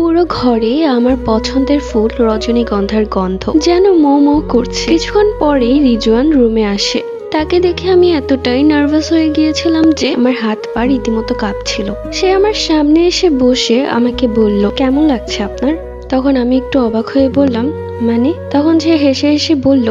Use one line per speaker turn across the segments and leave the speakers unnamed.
পুরো ঘরে আমার পছন্দের ফুল রজনীগন্ধার গন্ধ যেন মৌ মৌ করছে। কিছুক্ষণ পরেই রিজওয়ান রুমে আসে। তাকে দেখে আমি এতটাই নার্ভাস হয়ে গিয়েছিলাম যে আমার হাত পা রীতিমতো কাঁপছিল। সে আমার সামনে এসে বসে আমাকে বলল, কেমন লাগছে আপনার? তখন আমি একটু অবাক হয়ে বললাম, মানে? তখন সে হেসে হেসে বলল,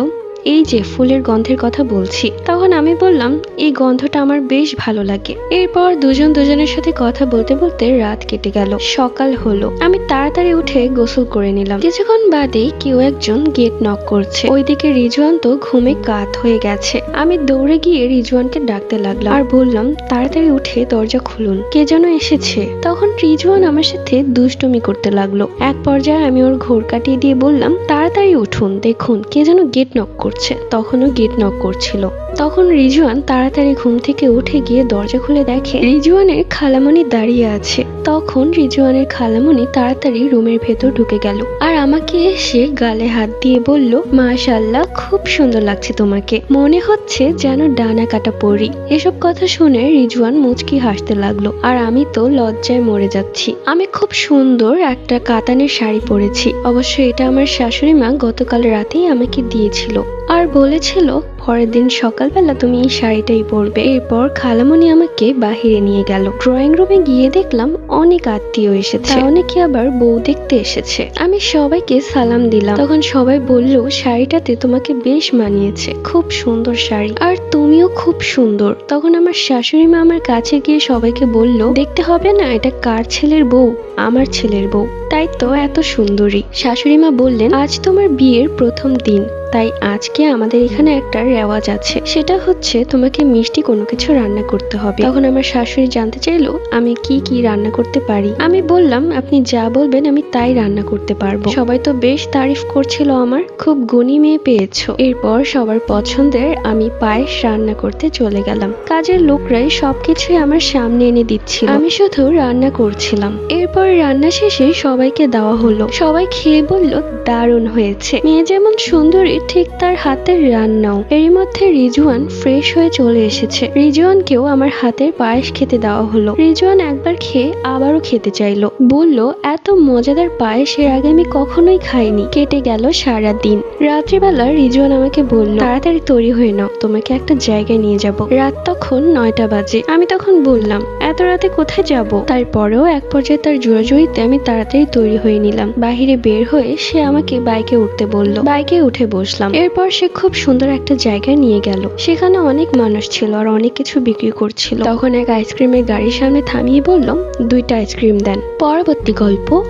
এই যে ফুলের গন্ধের কথা বলছি। তখন আমি বললাম, এই গন্ধটা আমার বেশ ভালো লাগে। এরপর দুজন দুজনের সাথে কথা বলতে বলতে রাত কেটে গেল। সকাল হলো। আমি তাড়াতাড়ি উঠে গোসল করে নিলাম। কিছুক্ষণ বাদেই কেউ একজন গেট নক করছে। ওইদিকে রিজওয়ান তো ঘুমে কাত হয়ে গেছে। আমি দৌড়ে গিয়ে রিজওয়ানকে ডাকতে লাগলাম আর বললাম, তাড়াতাড়ি উঠে দরজা খুলুন, কে যেন এসেছে। তখন রিজওয়ান আমার সাথে দুষ্টুমি করতে লাগলো। এক পর্যায়ে আমি ওর ঘোর কাটিয়ে দিয়ে বললাম, তাড়াতাড়ি উঠুন, দেখুন কে যেন গেট নক করছে। তখনও গেট নক করছিল। তখন রিজওয়ান তাড়াতাড়ি ঘুম থেকে উঠে গিয়ে দরজা খুলে দেখে রিজওয়ানের খালামণি দাঁড়িয়ে আছে। তখন রিজওয়ানের খালামণি তাড়াতাড়ি রুমের ভেতর ঢুকে গেল আর আমাকে এসে গালে হাত দিয়ে বলল, মাশাআল্লাহ, খুব সুন্দর লাগছে তোমাকে, মনে হচ্ছে যেন ডানা কাটা পরি। এসব কথা শুনে রিজওয়ান মুচকি হাসতে লাগলো আর আমি তো লজ্জায় মরে যাচ্ছি। আমি খুব সুন্দর একটা কাতানের শাড়ি পরেছি। অবশ্য এটা আমার শাশুড়ি মা গতকাল রাতেই আমাকে দিয়েছিল আর বলেছিল পরের দিন সকালবেলা তুমি এই শাড়িটাই পরবে। এরপর খালামণি আমাকে বাহিরে নিয়ে গেল। ড্রয়িং রুমে গিয়ে দেখলাম অনেক আত্মীয় এসেছে, অনেকে আবার বউ দেখতে এসেছে। আমি সবাইকে সালাম দিলাম। তখন সবাই বলল, শাড়িটাতে তোমাকে বেশ মানিয়েছে, খুব সুন্দর শাড়ি, আর তুমিও খুব সুন্দর। তখন আমার শাশুড়ি মা আমার কাছে গিয়ে সবাইকে বলল, দেখতে হবে না এটা কার ছেলের বউ? আমার ছেলের বউ, তাই তো এত সুন্দরী। শাশুড়ি মা বললেন, আজ তোমার বিয়ের প্রথম দিন, তাই আজকে আমাদের এখানে একটা রেওয়াজ আছে, সেটা হচ্ছে তোমাকে মিষ্টি কোনো কিছু রান্না করতে হবে। তখন আমার শাশুড়ি জানতে চাইলো আমি কি কি রান্না করতে পারি। আমি বললাম, আপনি যা বলবেন আমি তাই রান্না করতে পারবো। সবাই তো বেশ তারিফ করছিল, আমার খুব গুণী মেয়ে পেয়েছো। এরপর সবার পছন্দের আমি পায়েস রান্না করতে চলে গেলাম। কাজের লোকরাই সবকিছুই আমার সামনে এনে দিচ্ছিল, আমি শুধু রান্না করছিলাম। এরপর রান্না শেষে সবাইকে দেওয়া হলো। সবাই খেয়ে বলল, দারুণ হয়েছে, মেয়ে যেমন সুন্দরী ঠিক তার হাতের রান্নাও। এরই মধ্যে রিজওয়ান ফ্রেশ হয়ে চলে এসেছে। রিজওয়ানকেও আমার হাতের পায়েস খেতে দেওয়া হলো। রিজওয়ান একবার খেয়ে আবারও খেতে চাইলো, বলল, এত মজাদার পায়েস এর আগে আমি কখনোই খাইনি। কেটে গেল সারা দিন। রাত্রিবেলা রিজওয়ান আমাকে বলল, তাড়াতাড়ি তৈরি হয়ে নাও, তোমাকে একটা জায়গায় নিয়ে যাব। রাত তখন 9টা বাজে। আমি তখন বললাম, এত রাতে কোথায় যাব? তারপরেও এক পর্যায়ে তার জোরাজুরিতে আমি তাড়াতাড়ি তৈরি হয়ে নিলাম। বাহিরে বের হয়ে সে আমাকে বাইকে উঠতে বলল। বাইকে উঠে বসলাম। এরপর সে খুব সুন্দর একটা জায়গায় নিয়ে গেল। সেখানে অনেক মানুষ ছিল আর অনেক কিছু বিক্রি করছিল। তখন এক আইসক্রিমের গাড়ির সামনে থামিয়ে বলল, 2টা আইসক্রিম দেন। পরবর্তী গল্প।